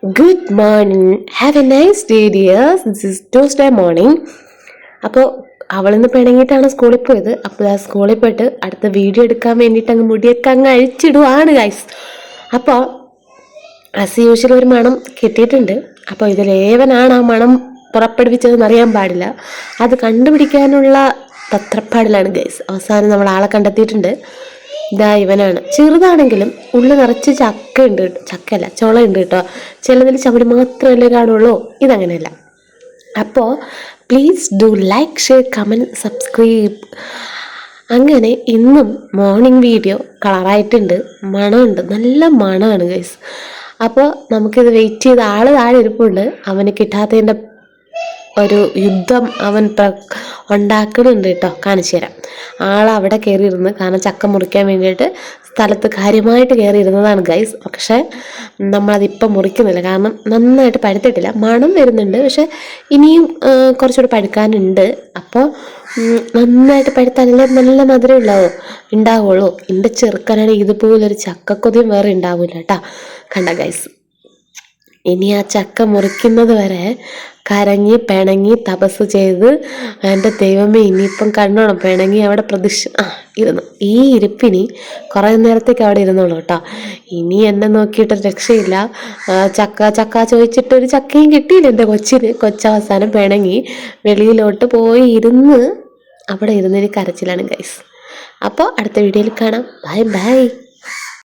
Good morning. Have a nice day, dears. This is Tuesday morning. അപ്പോൾ അവളിന്ന് പിണങ്ങിയിട്ടാണ് സ്കൂളിൽ പോയത്. അപ്പോൾ ആ സ്കൂളിൽ പോയിട്ട് അടുത്ത വീഡിയോ എടുക്കാൻ വേണ്ടിയിട്ട് അങ്ങ് മുടിയൊക്കെ അങ്ങ് അഴിച്ചിടുവാണ് ഗൈസ്. അപ്പോൾ ആസ് യൂഷ്വൽ ഒരു മണം കിട്ടിയിട്ടുണ്ട്. അപ്പോൾ ഇതിലേവനാണ് ആ മണം പുറപ്പെടുവിച്ചതെന്ന് അറിയാൻ പാടില്ല. അത് കണ്ടുപിടിക്കാനുള്ള തത്രപ്പാടിലാണ് ഗൈസ്. അവസാനം നമ്മൾ ആളെ കണ്ടെത്തിയിട്ടുണ്ട്. ഇതാ ഇവനാണ്. ചെറുതാണെങ്കിലും ഉള്ളു നിറച്ച് ചക്ക ഉണ്ട്, ചക്കയല്ല ചുള ഉണ്ട് കേട്ടോ. ചിലതിൽ ചവിടി മാത്രമല്ലേ കാണുള്ളൂ, ഇതങ്ങനെയല്ല. അപ്പോൾ please do like, share, comment, subscribe. അങ്ങനെ ഇന്നും മോർണിംഗ് വീഡിയോ കളറായിട്ടുണ്ട്, മണമുണ്ട്, നല്ല മണമാണ് ഗൈസ്. അപ്പോൾ നമുക്കിത് വെയിറ്റ് ചെയ്ത് ആൾ താഴെ ഇരിപ്പുണ്ട്. അവന് കിട്ടാത്തതിൻ്റെ ഒരു യുദ്ധം അവൻ ഉണ്ടാക്കുന്നുണ്ട് കേട്ടോ. കാണിച്ചു തരാം. ആളവിടെ കയറിയിരുന്ന്, കാരണം ചക്ക മുറിക്കാൻ വേണ്ടിയിട്ട് സ്ഥലത്ത് കാര്യമായിട്ട് കയറിയിരുന്നതാണ് ഗൈസ്. പക്ഷേ നമ്മളതിപ്പം മുറിക്കുന്നില്ല, കാരണം നന്നായിട്ട് പഴുത്തിട്ടില്ല. മണം വരുന്നുണ്ട്, പക്ഷെ ഇനിയും കുറച്ചുകൂടി പഴുക്കാനുണ്ട്. അപ്പോൾ നന്നായിട്ട് പഴുത്താലല്ലേ നല്ല മധുരം ഉണ്ടാവുള്ളൂ. എൻ്റെ ചെറുക്കനാണെങ്കിൽ ഇതുപോലൊരു ചക്കക്കൊതിയും വേറെ ഉണ്ടാവില്ല കേട്ടോ. കണ്ട ഗൈസ്, ഇനി ആ ചക്ക മുറിക്കുന്നത് വരെ കരഞ്ഞി പിണങ്ങി തപസ് ചെയ്ത്, എൻ്റെ ദൈവമേ ഇനിയിപ്പം കണ്ണോണം പിണങ്ങി അവിടെ ഇരുന്നു. ഈ ഇരിപ്പിനി കുറേ നേരത്തേക്ക് അവിടെ ഇരുന്നോളൂ കേട്ടോ. ഇനി എന്നെ നോക്കിയിട്ട് രക്ഷയില്ല. ചക്ക ചോദിച്ചിട്ട് ഒരു ചക്കയും കിട്ടിയില്ല എൻ്റെ കൊച്ചിന്. കൊച്ചവസാനം പിണങ്ങി വെളിയിലോട്ട് പോയി ഇരുന്ന് അവിടെ ഇരുന്നൊരു കരച്ചിലാണ് ഗൈസ്. അപ്പോൾ അടുത്ത വീഡിയോയിൽ കാണാം. Bye bye.